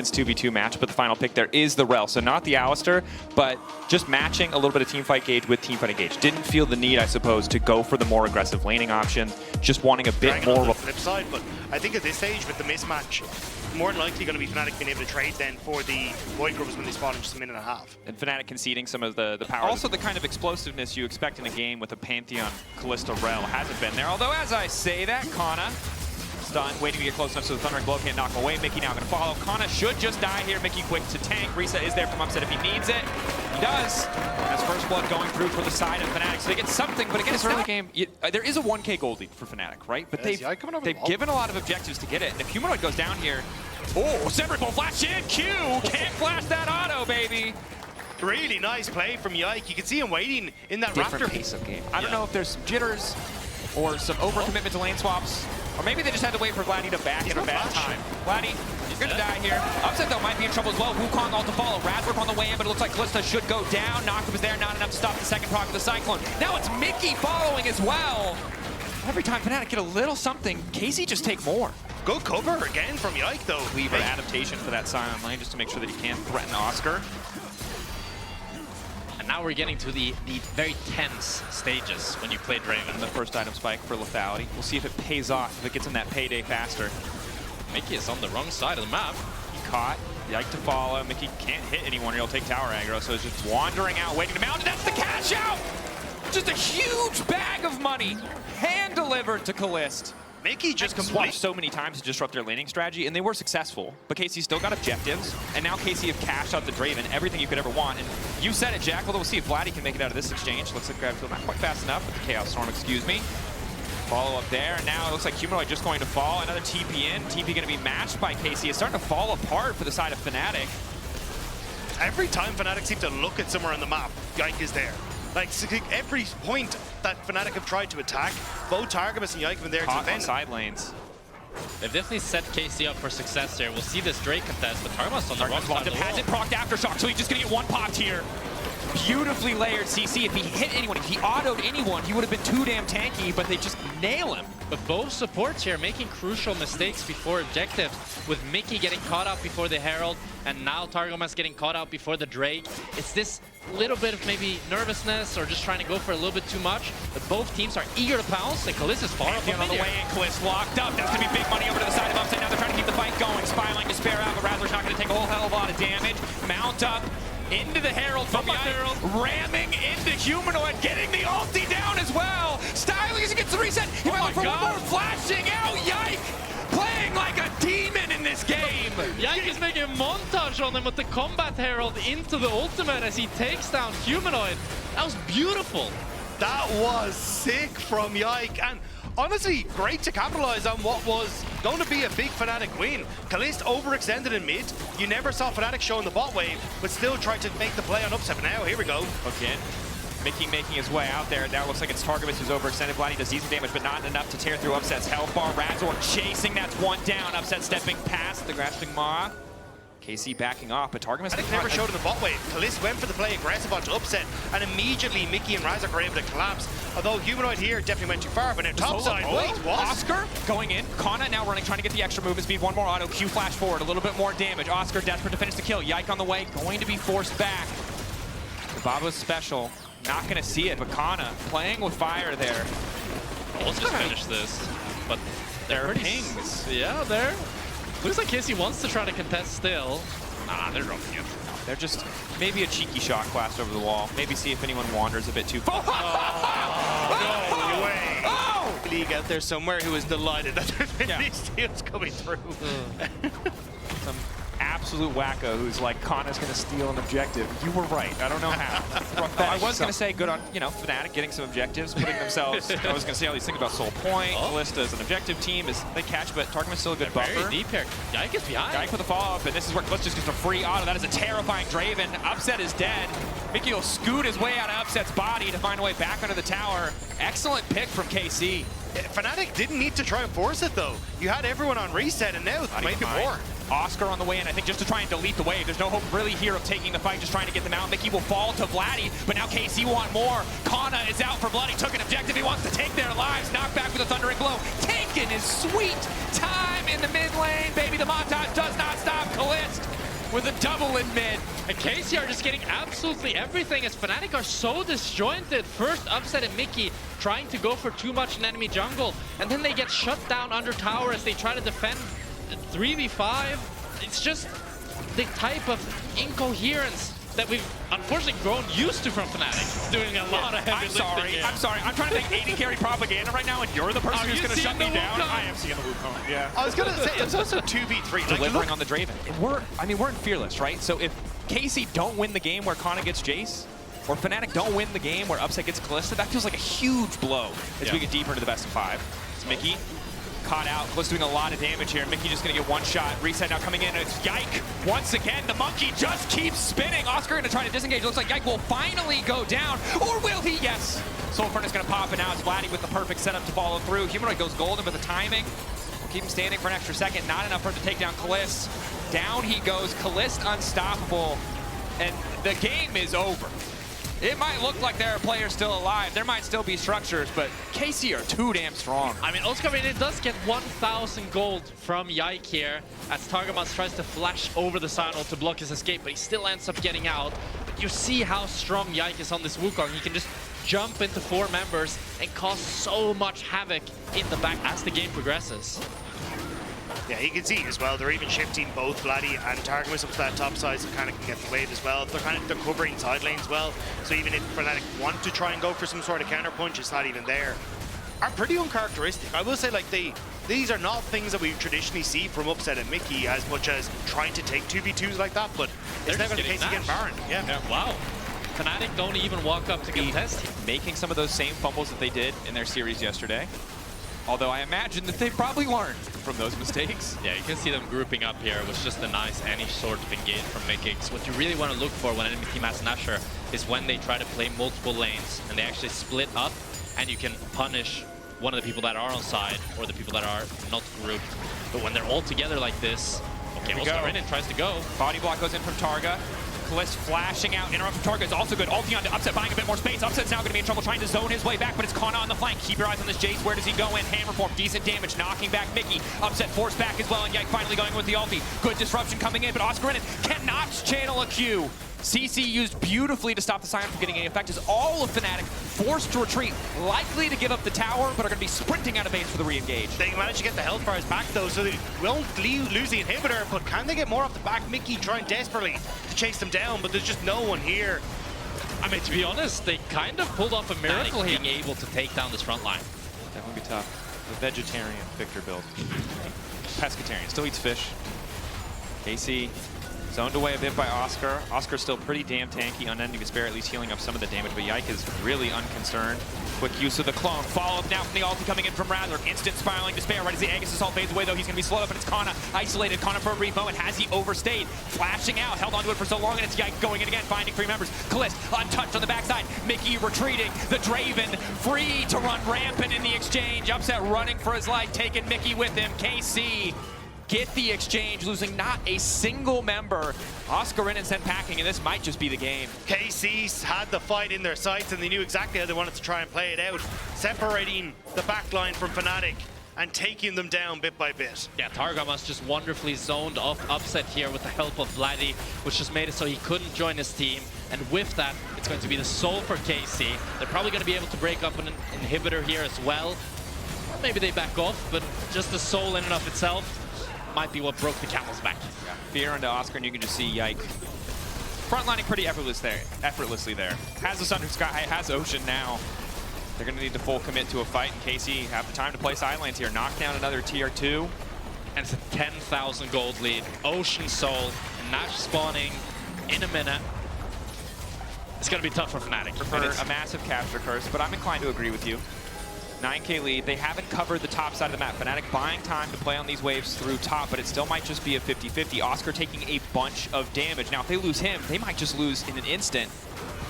It's 2v2 match, but the final pick there is the Rel. So not the Alistair, but just matching a little bit of teamfight gauge with teamfight gauge. Didn't feel the need, I suppose, to go for the more aggressive laning option. Just wanting a bit more. On the flip side, but I think at this stage with the mismatch, more than likely going to be Fnatic being able to trade then for the Void Grubbers when they spawn in just a minute and a half. And Fnatic conceding some of the power. Also the kind of explosiveness you expect in a game with a Pantheon Kalista Rel hasn't been there. Although as I say that, Kana stunned, waiting to get close enough so the Thundering Blow can't knock him away. Mickey now going to follow. Kana should just die here. Mickey quick to tank. Reset is there from Upset if he needs it. He does. As First Blood going through for the side of Fnatic. So they get something, but again, it's early game. There is a 1K gold lead for Fnatic, right? But they've given a lot of objectives to get it. And if Humanoid goes down here, oh, Separate Bolt flash in. Q can't flash that auto, baby. Really nice play from Yike. You can see him waiting in that Different Raptor pace of game. I don't know if there's some jitters or some overcommitment to lane swaps. Or maybe they just had to wait for Vladdy to back in a bad time. Vladdy, he's going to die here. Upset, though, might be in trouble as well. Wukong all to follow. Razork on the way in, but it looks like Kalista should go down. Noctum is there, not enough to stop the second proc of the Cyclone. Now it's Mickey following as well. Every time Fnatic get a little something, Casey just take more. Good cover again from Yike, though. Weaver adaptation for that Silent lane just to make sure that he can't threaten Oscar. And now we're getting to the very tense stages when you play Draven. The first item spike for lethality. We'll see if it pays off, if it gets him that payday faster. Mickey is on the wrong side of the map. He caught. Yike to follow. Mickey can't hit anyone. He'll take tower aggro, so he's just wandering out, waiting to mount. And that's the cash out! Just a huge bag of money, hand delivered to Kalist. Mickey just swapped so many times to disrupt their laning strategy, and they were successful. But KC still got objectives, and now KC have cashed out the Draven, everything you could ever want. And you said it, Jack. Although we'll see if Vladdy can make it out of this exchange. Looks like Gravfield not quite fast enough with the Chaos Storm, excuse me. Follow up there, and now it looks like Humanoid just going to fall. Another TP in. TP going to be matched by KC. It's starting to fall apart for the side of Fnatic. Every time Fnatic seem to look at somewhere on the map, Yike is there. Like, every point that Fnatic have tried to attack, both Targamas and Yike have been there to defend. On side lanes. They've definitely set KC up for success here. We'll see this Drake contest, but Targamas on the wrong side of the wall. Hasn't procced Aftershock, so he's just going to get one popped here. Beautifully layered CC. If he hit anyone, if he autoed anyone, he would have been too damn tanky, but they just nail him. But both supports here making crucial mistakes before objectives, with Mickey getting caught out before the Herald, and now Targamas getting caught out before the Drake. It's this little bit of maybe nervousness or just trying to go for a little bit too much, but both teams are eager to pounce, and Kalista's far up on the way in. Kalist locked up. That's going to be big money over to the side of Upset. Now they're trying to keep the fight going. Spyline to spare out, but Razzler's not going to take a whole hell of a lot of damage. Mount up into the Herald from Herald, ramming into Humanoid, getting the ulti down as well. Stylings gets the reset. He might look for one more, flashing out. Yike playing like a demon in this game. Yike is making a montage on him with the Combat Herald into the ultimate as he takes down Humanoid. That was beautiful. That was sick from Yike, and honestly, great to capitalize on what was going to be a big Fnatic win. Kalist overextended in mid. You never saw Fnatic showing the bot wave, but still tried to make the play on Upset. But now, here we go. Again, Mickey making his way out there. Now it looks like it's Targamas who's overextended. Vladdy does decent damage, but not enough to tear through Upset's health bar. Razork chasing, that's one down. Upset stepping past the grasping Mara. KC backing off, but Targamas never showed in the bot wave. Kalist went for the play aggressive onto Upset, and immediately Mickey and Razork were able to collapse. Although Humanoid here definitely went too far, but now topside, wait, what? Oscar going in. Kana now running, trying to get the extra movement speed. One more auto, Q flash forward, a little bit more damage. Oscar desperate to finish the kill. Yike on the way, going to be forced back. The Baba's special, not going to see it, but Kana playing with fire there. Well, let's just finish this. But there are pings. Yeah, there. Looks like Casey wants to try to contest still. Nah, they're dropping it. They're just maybe a cheeky shot blast over the wall. Maybe see if anyone wanders a bit too far. No way. Oh! League out there somewhere who is delighted that there's been these steals coming through. Some absolute wacko who's like, Kana's going to steal an objective. You were right. I don't know how. I was going to say good on, Fnatic getting some objectives, putting themselves. I was going to say all these things about Soul Point. Kalista as an objective team is they catch, but Targamas still a good buffer. Very deep here. Yike is behind. Yike with a follow-up, and this is where Kalista just gets a free auto. That is a terrifying Draven. Upset is dead. Mickey will scoot his way out of Upset's body to find a way back under the tower. Excellent pick from KC. Fnatic didn't need to try and force it, though. You had everyone on reset, and now maybe more. Oscar on the way in, I think, just to try and delete the wave. There's no hope really here of taking the fight, just trying to get them out. Mickey will fall to Vladdy, but now KC want more. Kana is out for blood. He took an objective. He wants to take their lives. Knocked back with a Thundering Blow. Taking his sweet time in the mid lane, baby. The montage does not stop. Kalist with a double in mid. And KC are just getting absolutely everything as Fnatic are so disjointed. First upset and Mickey trying to go for too much in enemy jungle, and then they get shut down under tower as they try to defend 3v5. It's just the type of incoherence that we've unfortunately grown used to from Fnatic. Doing a lot of heavy lifting here. I'm sorry. I'm trying to think 80 carry propaganda right now, and you're the person who's going to shut me down. I am seeing the Wukong. Yeah. I was going to say, it's also 2v3. Delivering on the Draven. We're in Fearless, right? So if KC don't win the game where Kana gets Jace, or Fnatic don't win the game where Upset gets Kalista, that feels like a huge blow as we get deeper into the best of 5. It's Mickey. Caught out. Kalista doing a lot of damage here. Mickey just going to get one shot. Reset now coming in. And it's Yike once again. The monkey just keeps spinning. Oscar going to try to disengage. Looks like Yike will finally go down. Or will he? Yes. Soul Furnace going to pop, and now it's Vladdy with the perfect setup to follow through. Humanoid goes golden, but the timing will keep him standing for an extra second. Not enough for him to take down Kalist. Down he goes. Kalist unstoppable. And the game is over. It might look like there are players still alive. There might still be structures, but KC are too damn strong. I mean, Oscar does get 1,000 gold from Yike here as Targamas tries to flash over the side to block his escape, but he still ends up getting out. But you see how strong Yike is on this Wukong. He can just jump into 4 members and cause so much havoc in the back as the game progresses. Yeah, you can see as well, they're even shifting both Vladdy and Targamas up to that top side, so kind of can get the wave as well. They're covering side lanes well, so even if Fnatic want to try and go for some sort of counter punch, it's not even there. Are pretty uncharacteristic. I will say, like, these are not things that we traditionally see from Upset and Mickey as much as trying to take 2v2s like that, but it's never the case again, Baron. Yeah. Wow. Fnatic don't even walk up to contest. Making some of those same fumbles that they did in their series yesterday. Although I imagine that they've probably learned from those mistakes. Yeah, you can see them grouping up here, which is just a nice any sort of engage from Mickey. What you really want to look for when an enemy team has Nashor is when they try to play multiple lanes and they actually split up, and you can punish one of the people that are on side or the people that are not grouped. But when they're all together like this, okay, Oscar in and tries to go. Body block goes in from Targa. Kalist flashing out. Interrupt from Targa is also good. Ulti onto Upset, buying a bit more space. Upset's now going to be in trouble trying to zone his way back, but it's Kana on the flank. Keep your eyes on this Jace. Where does he go in? Hammer form, decent damage, knocking back Mickey. Upset forced back as well, and Yike finally going with the ulti. Good disruption coming in, but Oscar cannot channel a Q. CC used beautifully to stop the Scion from getting any effect as all of Fnatic forced to retreat, likely to give up the tower, but are going to be sprinting out of base for the re-engage. They managed to get the health bars back though, so they won't lose the inhibitor, but can they get more off the back? Mickey trying desperately to chase them down, but there's just no one here. I mean, to be honest, they kind of pulled off a miracle here, being able to take down this front line. That would be tough. The vegetarian Victor build. Pescatarian, still eats fish. KC zoned away a bit by Oscar. Oscar's still pretty damn tanky, unending despair, at least healing up some of the damage, but Yike is really unconcerned. Quick use of the clone. Follow-up now from the ulti coming in from Rattler. Instant spiraling despair right as the Aegis Assault fades away, though he's going to be slowed up, and it's Kana isolated. Kana for a brief moment. Has he overstayed? Flashing out, held onto it for so long, and it's Yike going in again, finding 3 members. Kalist untouched on the backside. Mickey retreating. The Draven free to run rampant in the exchange. Upset running for his life, taking Mickey with him. KC get the exchange, losing not a single member. Oscar in and sent packing, and this might just be the game. KC had the fight in their sights, and they knew exactly how they wanted to try and play it out, separating the backline from Fnatic and taking them down bit by bit. Yeah, Targamas just wonderfully zoned off Upset here with the help of Vladdy, which just made it so he couldn't join his team. And with that, it's going to be the soul for KC. They're probably going to be able to break up an inhibitor here as well. Or maybe they back off, but just the soul in and of itself might be what broke the camel's back. Yeah. Fear into Oscar, and you can just see Yike frontlining pretty effortlessly there. Has the Thunder Sky, has Ocean now. They're going to need to full commit to a fight, and KC have the time to play side lanes here. Knock down another tier 2. And it's a 10,000 gold lead. Ocean Soul, and Nash spawning in a minute. It's going to be tough for Fnatic. For a massive capture curse, but I'm inclined to agree with you. 9K lead. They haven't covered the top side of the map. Fnatic buying time to play on these waves through top, but it still might just be a 50-50. Oscar taking a bunch of damage. Now, if they lose him, they might just lose in an instant.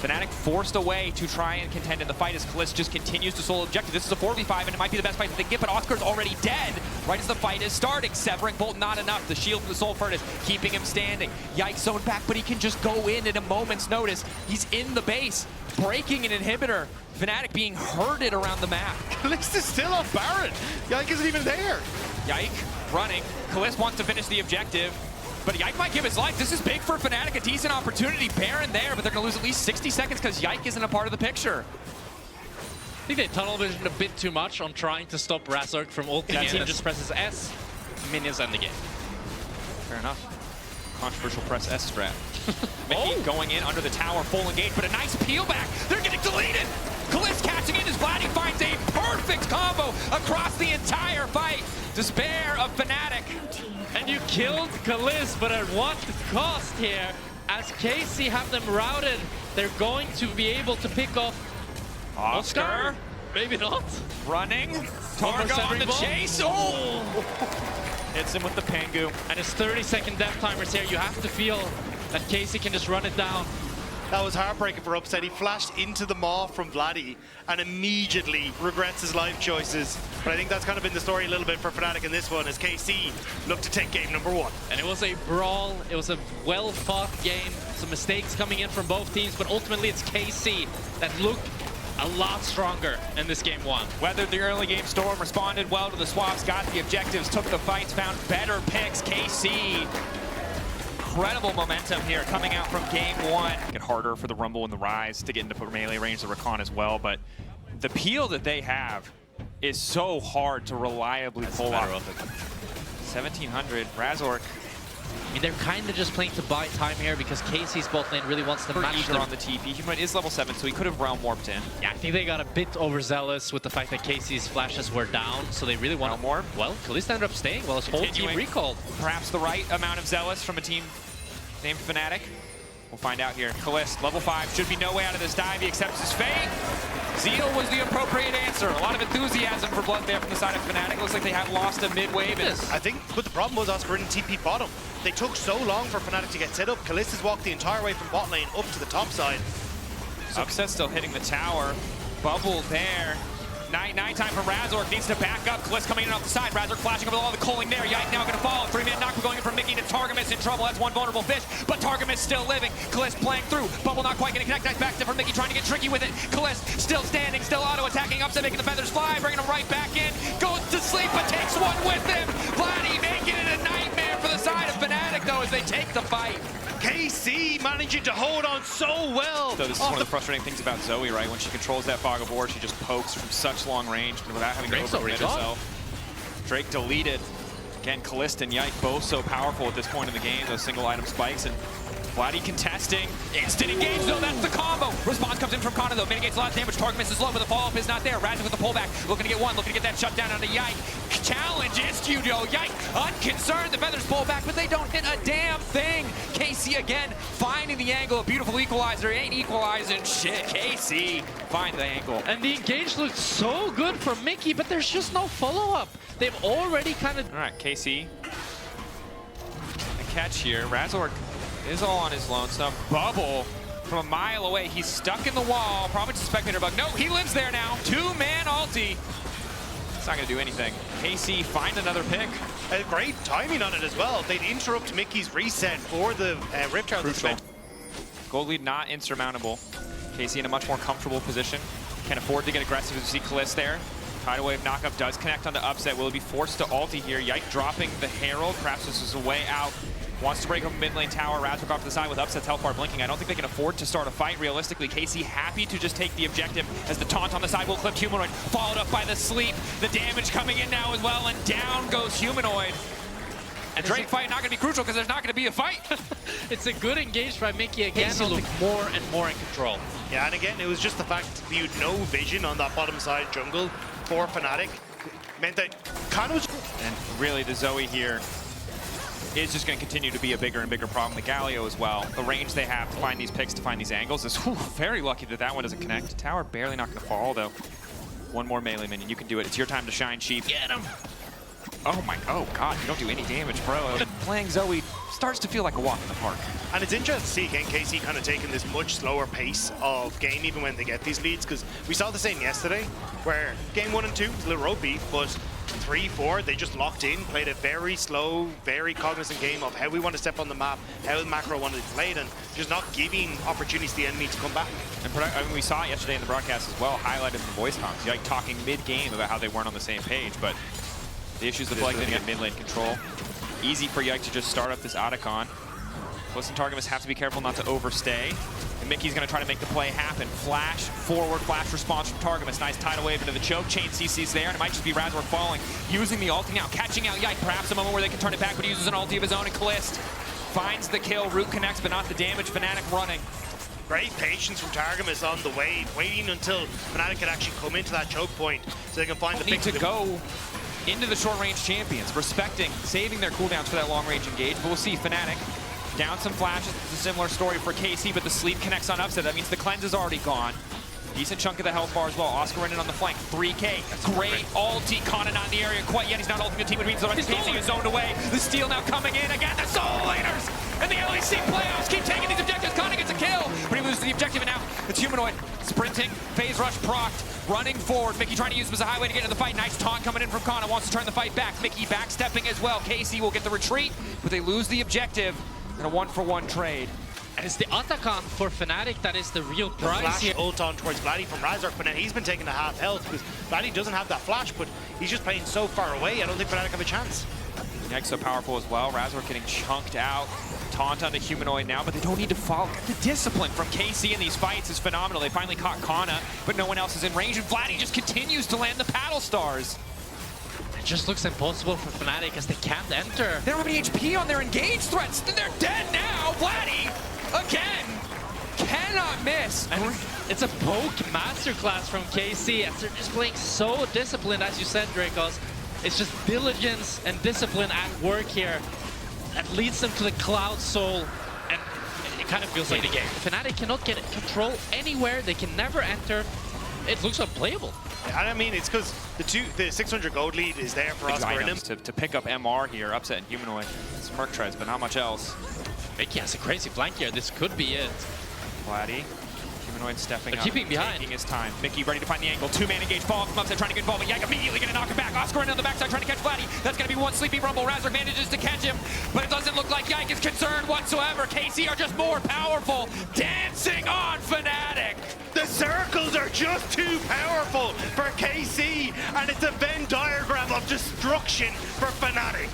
Fnatic forced away to try and contend in the fight as Kalist just continues to solo objective. This is a 4v5, and it might be the best fight that they can get, but Oscar's already dead right as the fight is starting. Severing Bolt, not enough. The shield from the Soul Furnace keeping him standing. Yike zoned back, but he can just go in at a moment's notice. He's in the base, breaking an inhibitor. Fnatic being herded around the map. Kalist is still on Baron. Yike isn't even there. Yike running. Kalist wants to finish the objective, but Yike might give his life. This is big for Fnatic, a decent opportunity. Baron there, but they're going to lose at least 60 seconds because Yike isn't a part of the picture. I think they tunnel visioned a bit too much on trying to stop Razork from ulting. That team just presses S, minions end the game. Fair enough. Controversial press S strat. Mickey going in under the tower, full engage, but a nice peel back. They're getting deleted. Kalist catching in as Vladdy finds a perfect combo across the entire fight. Despair of Fnatic. And you killed Kalist, but at what cost here? As KC have them routed, they're going to be able to pick off Oscar. Maybe not. Running. Targa on the chase. Oh! Hits him with the Pengu. And his 30-second death timers here. You have to feel that KC can just run it down. That was heartbreaking for Upset. He flashed into the maw from Vladdy and immediately regrets his life choices. But I think that's kind of been the story a little bit for Fnatic in this one, as KC looked to take game number 1. And it was a brawl. It was a well-fought game. Some mistakes coming in from both teams, but ultimately it's KC that looked a lot stronger in this game 1. Weathered the early game storm, responded well to the swaps, got the objectives, took the fights, found better picks. KC. Incredible momentum here coming out from game 1. Get harder for the Rumble and the Rise to get into melee range, the Rakan as well, but the peel that they have is so hard to reliably pull off. 1700, Razork. I mean, they're kind of just playing to buy time here because KC's bot lane really wants to match them on the TP. Humanoid is level 7, so he could have realm warped in. Yeah, I think they got a bit overzealous with the fact that KC's flashes were down, so they really want to warp. Well, Kalist ended up staying while his whole team recalled. Perhaps the right amount of zealous from a team named Fnatic. We'll find out here. Kalist, level 5, should be no way out of this dive. He accepts his fate. Zeal was the appropriate answer. A lot of enthusiasm for Blood there from the side of Fnatic. Looks like they have lost a mid-wave. I think what the problem was, Oscar didn't TP bottom. They took so long for Fnatic to get set up. Kalist has walked the entire way from bot lane up to the top side. Upset still hitting the tower. Bubble there. Night time for Razork, needs to back up. Kalist coming in off the side. Razork flashing over all the culling there. Yike now going to fall. 3-man knock going in from Mickey to Targamas in trouble. That's one vulnerable fish, but Targamas still living. Kalist playing through. Bubble not quite going to connect. Nice back step from Mickey trying to get tricky with it. Kalist still standing, still auto-attacking. Upset making the feathers fly, bringing him right back in. Goes to sleep, but takes one with him. Vladdy making it a nightmare for the side of Fnatic, though, as they take the fight. KC managing to hold on so well. So this is one of the frustrating things about Zoe, right? When she controls that fog of war, she just pokes from such long range without having to overcommit herself. Drake deleted. Again, Kalist and Yike both so powerful at this point in the game, those single item spikes, and Vladdy contesting. Instant engage, though, that's the combo. Response comes in from Kana, though. Mitigates a lot of damage. Targamas is low, but the follow-up is not there. Razork with the pullback. Looking to get one, looking to get that shutdown onto Yike. Challenge is Judo. Yike unconcerned. The feathers pull back, but they don't hit a damn thing. KC again finding the angle. A beautiful equalizer. Ain't equalizing shit. KC find the angle. And the engage looked so good for Mickey, but there's just no follow-up. They've already kind of... All right, KC. The catch here. Razork is all on his lonesome. Bubble from a mile away. He's stuck in the wall. Probably just a spectator bug. No, he lives there now. 2-man ulti. It's not going to do anything. KC find another pick. Great timing on it as well. They'd interrupt Mickey's reset for the Rift Trail. Gold lead not insurmountable. KC in a much more comfortable position. Can afford to get aggressive as you see Kalist there. Tidal Wave knockup does connect onto Upset. Will he be forced to ulti here? Yike dropping the Herald. Perhaps this is a way out. Wants to break up mid lane tower. Razork off to the side with Upset's health bar blinking. I don't think they can afford to start a fight realistically. KC happy to just take the objective as the taunt on the side will clip Humanoid. Followed up by the sleep. The damage coming in now as well, and down goes Humanoid. And Drake fight not going to be crucial because there's not going to be a fight. It's a good engage by Mickey again. He looked more and more in control. Yeah, and again, it was just the fact that you had no vision on that bottom side jungle for Fnatic. Meant that Kana was... And really the Zoe here is just going to continue to be a bigger and bigger problem. The Galio as well. The range they have to find these picks, to find these angles is very lucky that that one doesn't connect. Tower barely not going to fall, though. One more melee minion. You can do it. It's your time to shine, Chief. Get him! Oh God, you don't do any damage, bro. Playing Zoe starts to feel like a walk in the park. And it's interesting to see again KC kind of taking this much slower pace of game even when they get these leads, because we saw the same yesterday where game 1 and 2 was a little ropey, but 3, 4 they just locked in, played a very slow, very cognizant game of how we want to step on the map, how the macro wanted to be played, and just not giving opportunities to the enemy to come back. And I mean, we saw it yesterday in the broadcast as well, highlighted in the voice comms, like talking mid-game about how they weren't on the same page, but The issue is the Plague didn't get mid lane control. Easy for Yike to just start up this Otacon. Bliss and Targamas have to be careful not to overstay. And Mickey's going to try to make the play happen. Flash, forward, flash response from Targamas. Nice tidal wave into the choke. Chain CC's there, and it might just be Razor falling. Using the ulti now, catching out Yike. Perhaps a moment where they can turn it back, but he uses an ulti of his own, and Kalist finds the kill. Root connects, but not the damage. Fnatic running. Great patience from Targamas on the wave, waiting until Fnatic can actually come into that choke point so they can find the Need to go into the short-range champions, respecting, saving their cooldowns for that long-range engage. But we'll see Fnatic down some flashes. It's a similar story for KC, but the sleep connects on upset. That means the cleanse is already gone. Decent chunk of the health bar as well. Oscar in on the flank. 3K. Great ulti. Kana not in the area quite yet. He's not ulting the team, which means the rest of KC is zoned away. The steal now coming in again. The Soul Leaders and the LEC playoffs keep taking these objectives. Kana gets a kill, but he loses the objective, and now it's Humanoid sprinting. Phase rush procced. Running forward. Mickey trying to use him as a highway to get into the fight. Nice taunt coming in from Kana. Wants to turn the fight back. Mickey backstepping as well. KC will get the retreat, but they lose the objective in a 1-for-1 trade. And it's the Otacon for Fnatic that is the real prize here. Ult on towards Vladdy from Razor, but now he's been taking the half health because Vladdy doesn't have that flash, but he's just playing so far away. I don't think Fnatic have a chance. Yike's so powerful as well. Razor getting chunked out. Taunt onto Humanoid now, but they don't need to follow. The discipline from KC in these fights is phenomenal. They finally caught Kana, but no one else is in range, and Vladdy just continues to land the paddle stars. It just looks impossible for Fnatic as they can't enter. They don't have any HP on their engaged threats. They're dead now. Vladdy, again, cannot miss. And it's a poke masterclass from KC as they're just playing so disciplined, as you said, Dracos. It's just diligence and discipline at work here that leads them to the Cloud Soul, and it kind of feels like the game. Fnatic cannot get control anywhere. They can never enter. It looks unplayable. And I mean, it's because the 600 gold lead is there for us to pick up MR here, upset and Humanoid. Smirk tries, but not much else. Mickey has a crazy flank here. This could be it. Vladdy. Humanoid stepping up, keeping behind. taking his time. Mickey ready to find the angle. Two-man engage. Fall from upset, trying to get involved. Yike immediately going to knock him back. Oscar in on the backside, trying to catch Vladdy. That's going to be one sleepy rumble. Razor manages to catch him, but it doesn't look like Yike is concerned whatsoever. KC are just more powerful. Dancing on Fnatic. The circles are just too powerful for KC, and it's a Venn diagram of destruction for Fnatic.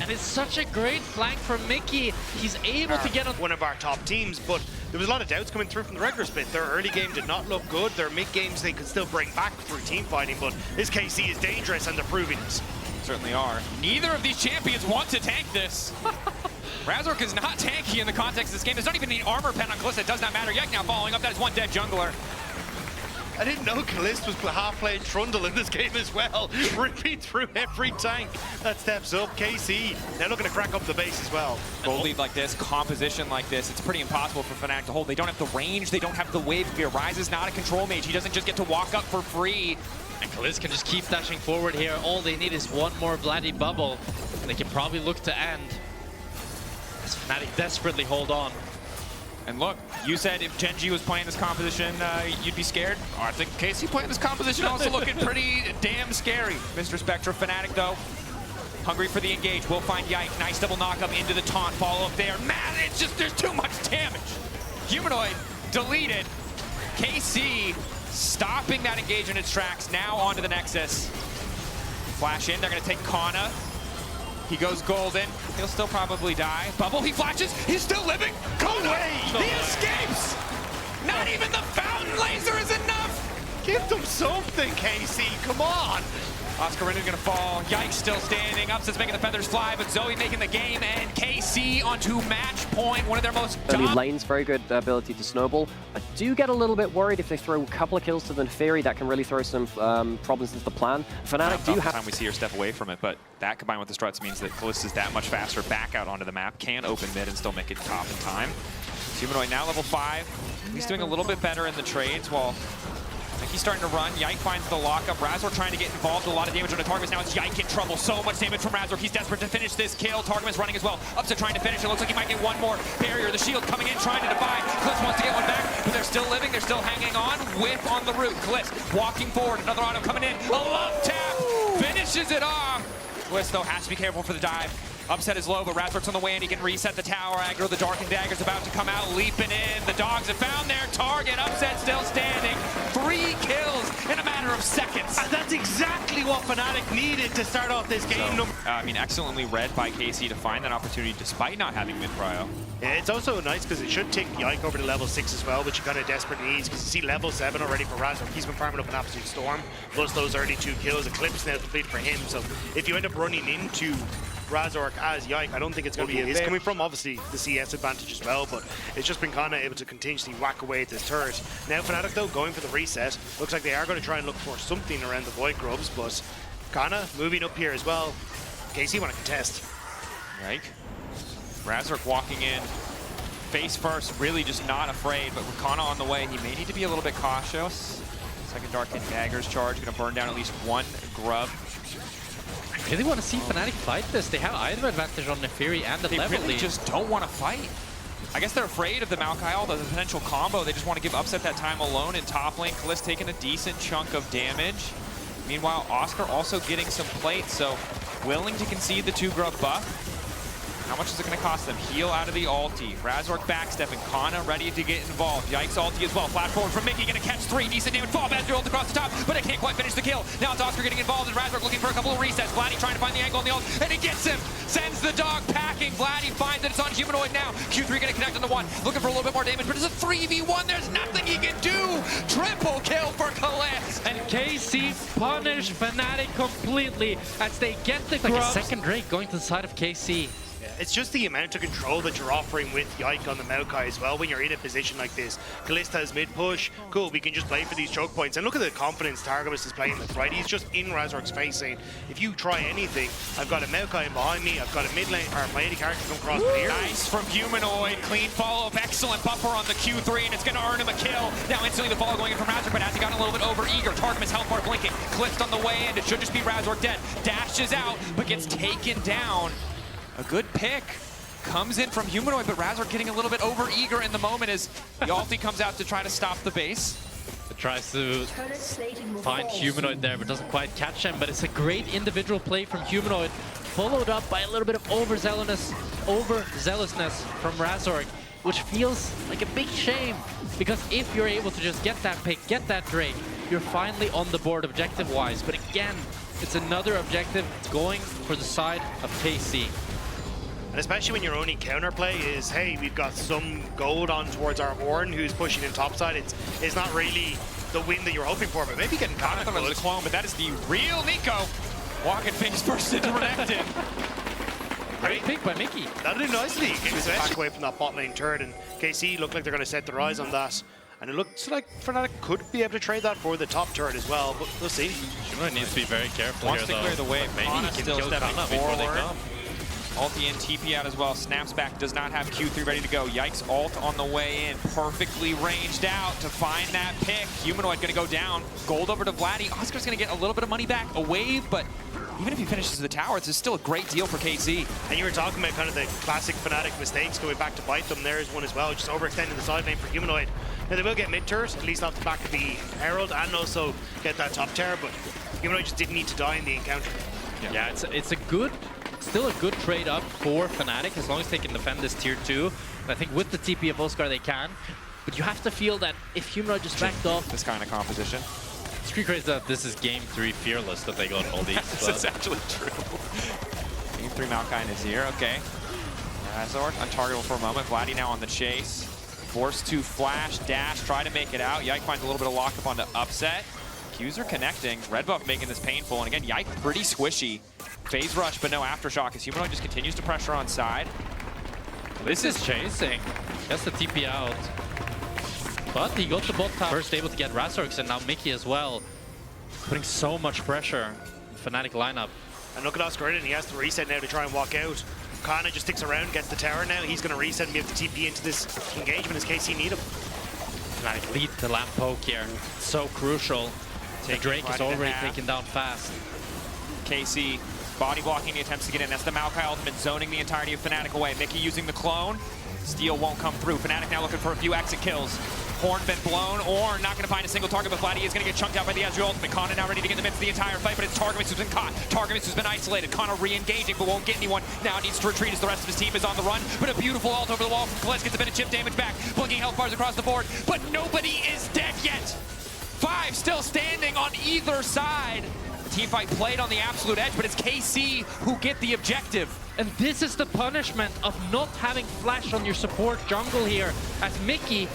And it's such a great flank from Mickey. He's able to get on one of our top teams, but there was a lot of doubts coming through from the regular split. Their early game did not look good. Their mid games they could still bring back through team fighting, but this KC is dangerous and they're proving it. Certainly are. Neither of these champions want to tank this. Razork is not tanky in the context of this game. There's not even any armor pen on Kalist. It does not matter. Yike now following up. That is one dead jungler. I didn't know Kalist was half playing Trundle in this game as well. Ripping through every tank that steps up. KC, they're looking to crack up the base as well. Gold lead like this, composition like this, it's pretty impossible for Fnatic to hold. They don't have the range, they don't have the wave. Ryze is not a control mage. He doesn't just get to walk up for free. And Kalist can just keep dashing forward here. All they need is one more Vladdy bubble, and they can probably look to end. As Fnatic desperately hold on. And look, you said if Genji was playing this composition, you'd be scared. Oh, I think KC playing this composition also looking pretty damn scary. Mr. Spectre, Fnatic though, hungry for the engage. Will find Yike. Nice double knock up into the taunt. Follow up there. Man, it's just, there's too much damage. Humanoid deleted. KC stopping that engage in its tracks. Now onto the Nexus. Flash in, they're gonna take Kana. He goes golden. He'll still probably die. Bubble, he flashes. He's still living. Go away. He escapes. Not even the fountain laser is enough. Give them something, KC. Come on. Oscar Rindu's gonna fall. Yike still standing. Upset's making the feathers fly, but Zoe making the game, and KC onto match point. One of their most early lane's very good ability to snowball. I do get a little bit worried if they throw a couple of kills to the Neferi. That can really throw some problems into the plan. Fnatic do have time we see her step away from it, but that combined with the struts means that Kalist is that much faster back out onto the map, can open mid and still make it top in time. Humanoid now level 5. He's doing a little bit better in the trades while He's starting to run. Yike finds the lockup. Razor trying to get involved. A lot of damage on the Targamas. Now it's Yike in trouble. So much damage from Razor. He's desperate to finish this kill. Targamas running as well. Upset trying to finish. It looks like he might get one more barrier. The shield coming in, trying to divide. Cliff wants to get one back, but they're still living. They're still hanging on. Whip on the root. Cliff walking forward. Another auto coming in. A love tap. Finishes it off. Bliss, though, has to be careful for the dive. Upset is low, but Razork's on the way, and he can reset the tower. Aggro, the Darkened Dagger's about to come out, leaping in. The dogs have found their target. Upset still standing. 3 kills in a matter of seconds. And that's exactly what Fnatic needed to start off this game. I mean, excellently read by KC to find that opportunity despite not having mid-prio. Yeah, it's also nice because it should take Yike over to level 6 as well, which he kind of desperately needs, because you see level 7 already for Razork. He's been farming up an absolute storm, plus those early 2 kills. Eclipse now complete for him, so if you end up running into Razork as Yike, I don't think it's going to be his coming from, obviously, the CS advantage as well, but it's just been kind of able to continuously whack away at this turret. Now Fnatic, though, going for the reset. Looks like they are going to try and look for something around the Void Grubs, but Kana moving up here as well. KC want to contest. Yike. Razork walking in, face first, really just not afraid, but with Kana on the way, he may need to be a little bit cautious. Second Darkened Dagger's charge, going to burn down at least 1 grub. I really want to see Fnatic fight this. They have either advantage on Neferi and the level They really lead. just don't want to fight. I guess they're afraid of the Maokai, the potential combo. They just want to give Upset that time alone in top lane. Kalist taking a decent chunk of damage. Meanwhile, Oscar also getting some plates, so willing to concede the 2 grub buff. How much is it going to cost them? Heal out of the ulti. Razork backstepping. Kana ready to get involved. Yike's ulti as well. Flash forward from Mickey. Going to catch 3. Decent damage. Fall back ult across the top, but it can't quite finish the kill. Now it's Oscar getting involved, and Razork looking for a couple of resets. Vladdy trying to find the angle on the ult, and he gets him. Sends the dog packing. Vladdy finds that it's on Humanoid now. Q3 going to connect on the 1. Looking for a little bit more damage, but it's a 3v1. There's nothing he can do. Triple kill for Kalist. And KC punish Fnatic completely as they get the grubs. Like a second Drake going to the side of KC. It's just the amount of control that you're offering with Yike on the Maokai as well when you're in a position like this. Kalista has mid push. Cool, we can just play for these choke points. And look at the confidence Targamas is playing with, right? He's just in Razork's face saying, if you try anything, I've got a Maokai in behind me, I've got a mid lane, or my AD character come across here. Nice from Humanoid. Clean follow-up. Excellent buffer on the Q3, and it's going to earn him a kill. Now instantly the follow going in from Razork, but has he gotten a little bit over eager? Targamas health bar blinking. Clipped on the way in. It should just be Razork dead. Dashes out, but gets taken down. A good pick. Comes in from Humanoid, but Razork getting a little bit over eager in the moment as the ulti comes out to try to stop the base. It tries to find Humanoid there, but doesn't quite catch him. But it's a great individual play from Humanoid, followed up by a little bit of overzealousness from Razork, which feels like a big shame. Because if you're able to just get that pick, get that Drake, you're finally on the board objective-wise. But again, it's another objective going for the side of KC. And especially when your only counterplay is, hey, we've got some gold on towards our Horn who's pushing in topside. It's not really the win that you're hoping for, but maybe getting caught. I thought it was a clone, but that is the real Nico. Walking face first into Renekton. Great pick by Mickey. That did nicely. Gets back away from that bot lane turret, and KC look like they're going to set their eyes on that. And it looks like Fnatic could be able to trade that for the top turret as well, but we'll see. Humanoid needs to be very careful Wants here, to clear the way. Maybe he can still kill stepping Kana before they forward. come. Ulti and TP out as well. Snaps back, does not have Q3 ready to go. Yike's ult on the way in, perfectly ranged out to find that pick. Humanoid gonna go down. Gold over to Vladdy. Oscar's gonna get a little bit of money back, a wave, but even if he finishes the tower, it's still a great deal for KC. And you were talking about kind of the classic Fnatic mistakes going back to bite them. There's one as well, just overextending the side lane for Humanoid. Now they will get mid turret, at least off the back of the Herald, and also get that top tower, but Humanoid just didn't need to die in the encounter. Yeah, it's a good, still a good trade up for Fnatic as long as they can defend this tier 2. And I think with the TP of Oscar they can. But you have to feel that if Humanoid just backed off, This kind of composition. it's pretty crazy that this is game 3 Fearless that they got all these. This is actually true. Game 3 Malkain is here, okay. Razork untargetable for a moment. Vladdy now on the chase. Forced to flash, dash, try to make it out. Yike finds a little bit of lockup onto Upset. Qs are connecting. Red buff making this painful. And again, Yike pretty squishy. Phase rush, but no aftershock as Humanoid just continues to pressure on side. This is chasing. Gets the TP out. But he got the bot top. First able to get Razorks and now Mickey as well. Putting so much pressure in Fnatic lineup. And look at Oscar in, he has to reset now to try and walk out. Kana just sticks around, gets the tower now. He's going to reset and be able to TP into this engagement as KC need him. Fnatic lead the lamp poke here. So crucial. The Drake is already taken down fast. KC body blocking the attempts to get in. That's the Maokai ultimate zoning the entirety of Fnatic away. Mickey using the clone. Steal won't come through. Fnatic now looking for a few exit kills. Horn been blown, or not going to find a single target, but Vladdy is going to get chunked out by the Ezreal ultimate. Kana now ready to get in the midst of the entire fight, but it's Targamas who's been caught. Targamas who's been isolated. Kana re-engaging, but won't get anyone. Now needs to retreat as the rest of his team is on the run, but a beautiful ult over the wall from Kalist gets a bit of chip damage back. Blinking health bars across the board, but nobody is dead yet. 5 still standing on either side. The team fight played on the absolute edge, but it's KC who get the objective. And this is the punishment of not having flash on your support jungle here, as Mickey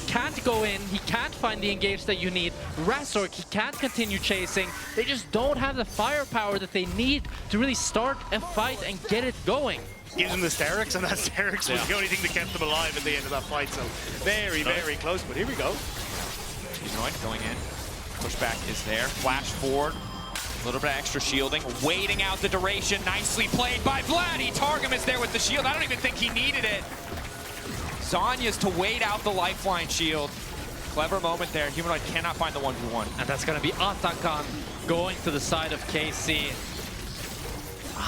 can't go in, he can't find the engage that you need. Razork, he can't continue chasing. They just don't have the firepower that they need to really start a fight and get it going. Gives them the Sterix, and that Sterix was the only thing that kept them alive at the end of that fight, so very, very close, but here we go. Humanoid going in, pushback is there, flash forward. A little bit of extra shielding, waiting out the duration. Nicely played by Vladdy. Targum is there with the shield. I don't even think he needed it. Zonya's to wait out the lifeline shield. Clever moment there. Humanoid cannot find the 1v1. And that's going to be Atakan going to the side of KC.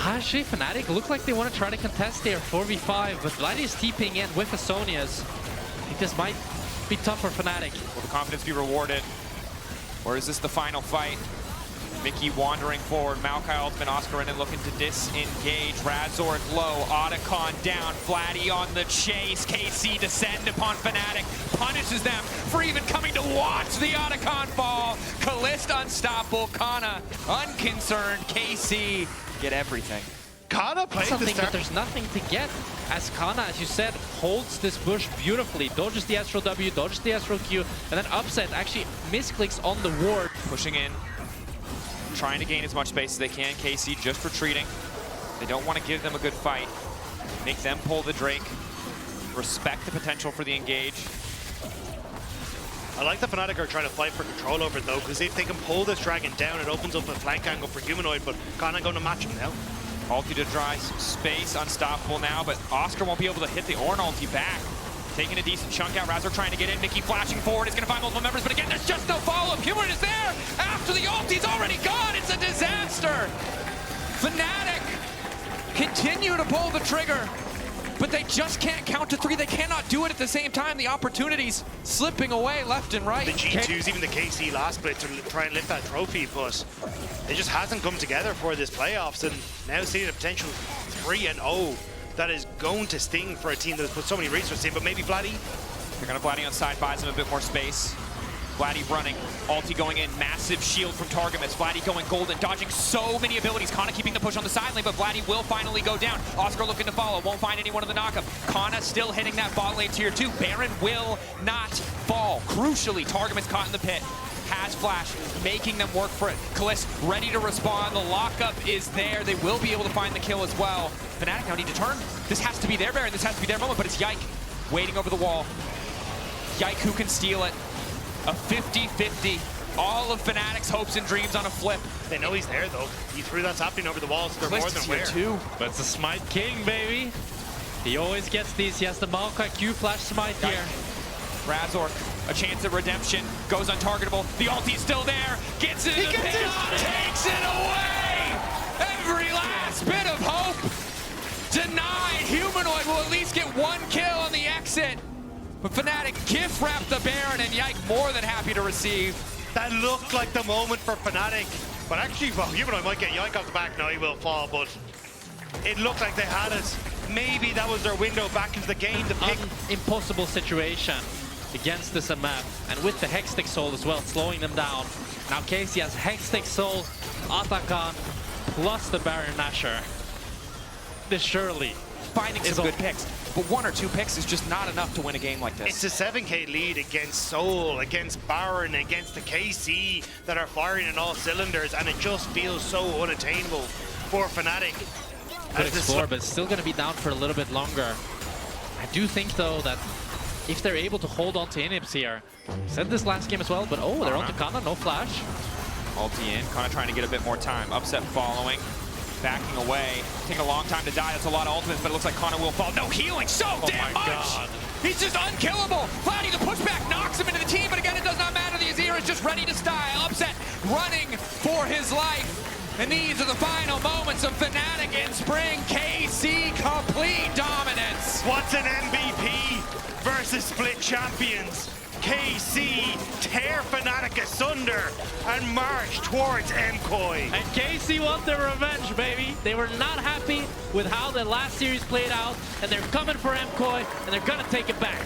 Actually, Fnatic look like they want to try to contest there, 4v5, but Vladdy is TPing in with the Sonias. I think this might be tough for Fnatic. Will the confidence be rewarded? Or is this the final fight? Mickey wandering forward, Maokai ultimate, Oscar in and looking to disengage. Razork low, Otacon down, Vladdy on the chase. KC descend upon Fnatic, punishes them for even coming to watch the Otacon fall. Kalist unstoppable, Kana unconcerned, KC get everything. Kana played Something, but there's nothing to get, as Kana, as you said, holds this bush beautifully. Dodges the Astral W, dodges the Astral Q, and then Upset actually misclicks on the ward. Pushing in, trying to gain as much space as they can. KC just retreating. They don't want to give them a good fight. Make them pull the Drake. Respect the potential for the engage. I like the Fnatic are trying to fight for control over it though, because if they can pull this dragon down, it opens up a flank angle for Humanoid, but Kana going to match him now. Ulti to dry space, unstoppable now, but Oscar won't be able to hit the Ornn ulti back. Taking a decent chunk out, Razor trying to get in, Mickey flashing forward, is going to find multiple members, but again, there's just no follow-up. Humanoid is there after the ulti's already gone. It's a disaster. Fnatic continue to pull the trigger, but they just can't count to 3. They cannot do it at the same time. The opportunities slipping away left and right. The G2s, even the KC last split to try and lift that trophy, but it just hasn't come together for this playoffs, and now seeing a potential 3-0 that is going to sting for a team that has put so many resources in, but maybe Vladdy. They're going to Vladdy on side, buys him a bit more space. Vladdy running, ulti going in, massive shield from Targamas. Vladdy going golden, dodging so many abilities. Kana keeping the push on the side lane, but Vladdy will finally go down. Oscar looking to follow, won't find anyone in the knockup. Kana still hitting that bot lane tier 2. Baron will not fall. Crucially, Targamas caught in the pit. Has flash, making them work for it. Kalist ready to respond. The lockup is there. They will be able to find the kill as well. Fnatic now need to turn. This has to be their Baron. This has to be their moment, but it's Yike waiting over the wall. Yike who can steal it. A 50-50. All of Fnatic's hopes and dreams on a flip. They know he's there though. He threw that sapling over the wall, so they're more than aware. Too. But it's a Smite King, baby. He always gets these. He has the Maokai Q flash Smite here. Razork, a chance at redemption, goes untargetable. The ulti's still there, gets it in the pit, takes it away! Every last bit of hope denied. Humanoid will at least get 1 kill on the exit. But Fnatic gift wrap the Baron, and Yike more than happy to receive. That looked like the moment for Fnatic, but actually, well, Humanoid might get Yike off the back now, he will fall, but it looked like they had it. Maybe that was their window back into the game to pick. Impossible situation against this map, and with the Hextech Soul as well, slowing them down. Now KC has Hextech Soul, Atakan, plus the Baron Nashor. This surely finding some good picks, but 1 or 2 picks is just not enough to win a game like this. It's a 7k lead against Soul, against Baron, against the KC that are firing in all cylinders, and it just feels so unattainable for Fnatic. Good explore, but it's still going to be down for a little bit longer. I do think though that if they're able to hold on to inhibs here, said this last game as well, but oh, they're on to Kana, no flash. Ulti in, Kana trying to get a bit more time. Upset following, backing away. Taking a long time to die, that's a lot of ultimates, but it looks like Kana will fall. No healing, so damn much! God. He's just unkillable! Vladdy, the pushback knocks him into the team, but again, it does not matter. The Azir is just ready to style. Upset running for his life. And these are the final moments of Fnatic in spring. KC complete dominance. What's an MVP versus split champions? KC tear Fnatic asunder and march towards MCoy. And KC want their revenge, baby. They were not happy with how the last series played out, and they're coming for MCoy, and they're gonna take it back.